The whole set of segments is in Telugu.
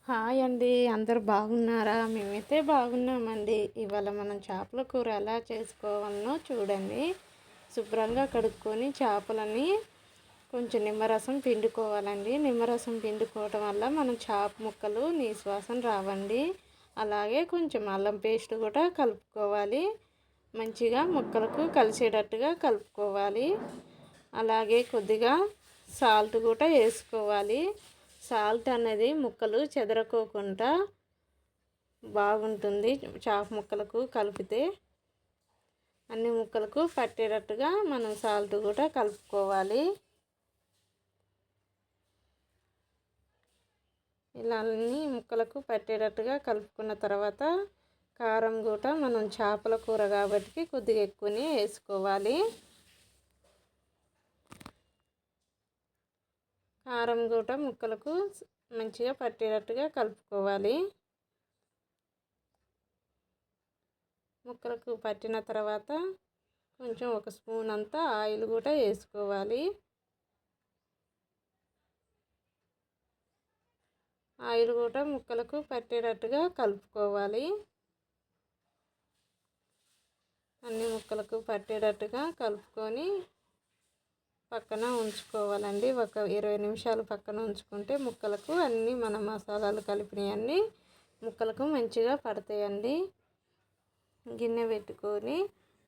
హాయ్ అండి. అందరూ బాగున్నారా? మేమైతే బాగున్నామండి. ఇవాళ మనం చేపల కూర ఎలా చేసుకోవాలనో చూడండి. శుభ్రంగా కడుక్కొని చేపలని కొంచెం నిమ్మరసం పిండుకోవాలండి. నిమ్మరసం పిండుకోవటం వల్ల మనం చేప ముక్కలు నీసువాసన రావండి. అలాగే కొంచెం అల్లం పేస్ట్ కూడా కలుపుకోవాలి. మంచిగా ముక్కలకు కలిసేటట్టుగా కలుపుకోవాలి. అలాగే కొద్దిగా సాల్ట్ కూడా వేసుకోవాలి. సాల్ట్ అనేది ముక్కలు చెదరకోకుండా బాగుంటుంది. చేప ముక్కలకు కలిపితే అన్ని ముక్కలకు పట్టేటట్టుగా మనం సాల్ట్ కూడా కలుపుకోవాలి. ఇలా అన్ని ముక్కలకు పట్టేటట్టుగా కలుపుకున్న తర్వాత కారం కూడా మనం చేపల కూర కాబట్టి కొద్దిగా ఎక్కువనే వేసుకోవాలి. కారం కూడా ముక్కలకు మంచిగా పట్టేటట్టుగా కలుపుకోవాలి. ముక్కలకు పట్టిన తర్వాత కొంచెం ఒక స్పూన్ అంతా ఆయిల్ కూడా వేసుకోవాలి. ఆయిల్ కూడా ముక్కలకు పట్టేటట్టుగా కలుపుకోవాలి. అన్ని ముక్కలకు పట్టేటట్టుగా కలుపుకొని పక్కన ఉంచుకోవాలండి. ఒక 20 నిమిషాలు పక్కన ఉంచుకుంటే ముక్కలకు అన్నీ మన మసాలాలు కలిపినవన్నీ ముక్కలకు మంచిగా పడతాయండి. గిన్నె పెట్టుకొని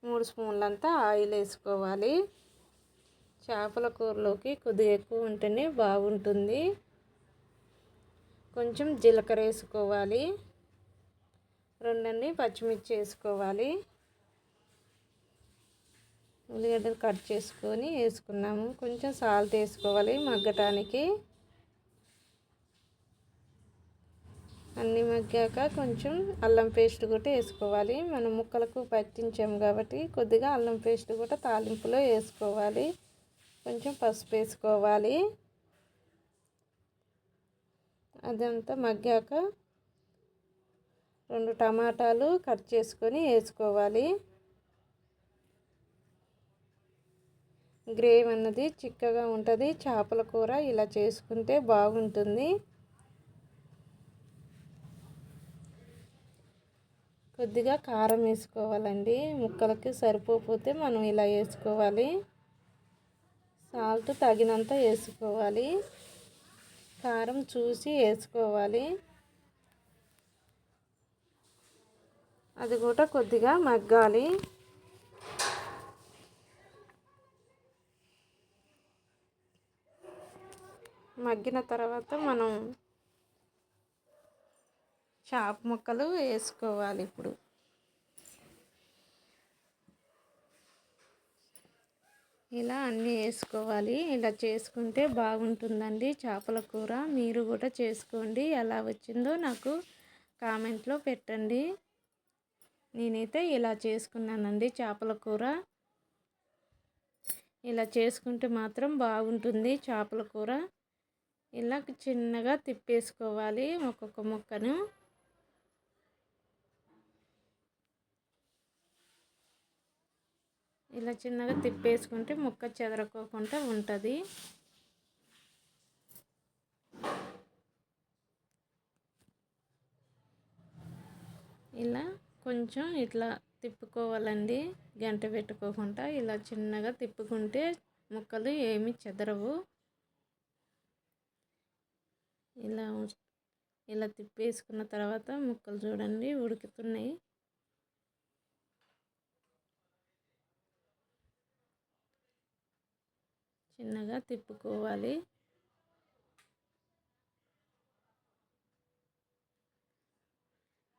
3 స్పూన్లంతా ఆయిల్ వేసుకోవాలి. చేపల కూరలోకి కొద్దిగా ఎక్కువ ఉంటేనే బాగుంటుంది. కొంచెం జీలకర్ర వేసుకోవాలి. 2 పచ్చిమిర్చి వేసుకోవాలి. ఉల్లిగడ్డలు కట్ చేసుకొని వేసుకున్నాము. కొంచెం సాల్ట్ వేసుకోవాలి మగ్గటానికి. అన్నీ మగ్గాక కొంచెం అల్లం పేస్ట్ కూడా వేసుకోవాలి. మనం ముక్కలకు పట్టించాము కాబట్టి కొద్దిగా అల్లం పేస్ట్ కూడా తాలింపులో వేసుకోవాలి. కొంచెం పసుపు వేసుకోవాలి. అదంతా మగ్గాక 2 టమాటాలు కట్ చేసుకొని వేసుకోవాలి. గ్రేవీ అన్నది చిక్కగా ఉంటుంది. చేపల కూర ఇలా చేసుకుంటే బాగుంటుంది. కొద్దిగా కారం వేసుకోవాలండి. ముక్కలకి సరిపోతే మనం ఇలా వేసుకోవాలి. సాల్ట్ తగినంత వేసుకోవాలి. కారం చూసి వేసుకోవాలి. అది కూడా కొద్దిగా మగ్గాలి. మగ్గిన తర్వాత మనం చేప ముక్కలు వేసుకోవాలి. ఇప్పుడు ఇలా అన్నీ వేసుకోవాలి. ఇలా చేసుకుంటే బాగుంటుందండి చేపల కూర. మీరు కూడా చేసుకోండి. ఎలా వచ్చిందో నాకు కామెంట్లో పెట్టండి. నేనైతే ఇలా చేసుకున్నానండి చేపల కూర. ఇలా చేసుకుంటే మాత్రం బాగుంటుంది చేపల కూర. ఇలా చిన్నగా తిప్పేసుకోవాలి ఒక్కొక్క ముక్కను. ఇలా చిన్నగా తిప్పేసుకుంటే ముక్క చెదరకోకుండా ఉంటుంది. ఇలా కొంచెం ఇట్లా తిప్పుకోవాలండి. గంట పెట్టుకోకుండా ఇలా చిన్నగా తిప్పుకుంటే ముక్కలు ఏమీ చెదరవు. ఇలా తిప్పేసుకున్న తర్వాత ముక్కలు చూడండి ఉడుకుతున్నాయి. చిన్నగా తిప్పుకోవాలి.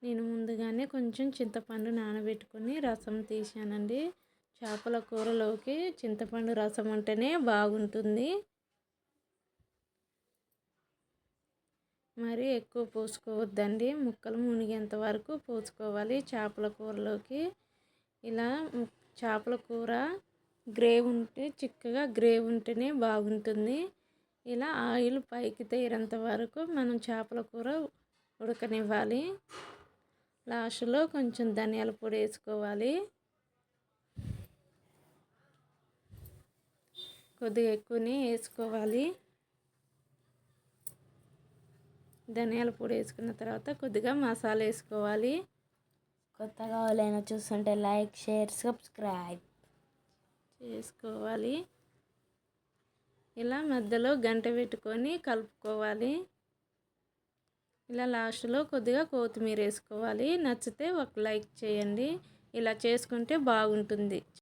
నేను ముందుగానే కొంచెం చింతపండు నానబెట్టుకొని రసం తీసానండి. చేపల కూరలోకి చింతపండు రసం ఉంటేనే బాగుంటుంది. మరి ఎక్కువ పోసుకోవద్దండి. ముక్కలు మునిగేంత వరకు పోసుకోవాలి చేపల కూరలోకి. ఇలా చేపల కూర గ్రేవీ ఉంటే చిక్కగా గ్రేవీ ఉంటేనే బాగుంటుంది. ఇలా ఆయిల్ పైకి తేరేంత వరకు మనం చేపల కూర ఉడకనివ్వాలి. లాస్ట్లో కొంచెం ధనియాల పొడి వేసుకోవాలి. కొద్దిగా ఎక్కువనే వేసుకోవాలి. ధనియాల పొడి వేసుకున్న తర్వాత కొద్దిగా మసాలా వేసుకోవాలి. కొత్తగా ఎవరైనా చూస్తుంటే లైక్, షేర్, సబ్స్క్రైబ్ చేసుకోవాలి. ఇలా మధ్యలో గంట పెట్టుకొని కలుపుకోవాలి. ఇలా లాస్ట్లో కొద్దిగా కొత్తిమీర వేసుకోవాలి. నచ్చితే ఒక లైక్ చేయండి. ఇలా చేసుకుంటే బాగుంటుంది.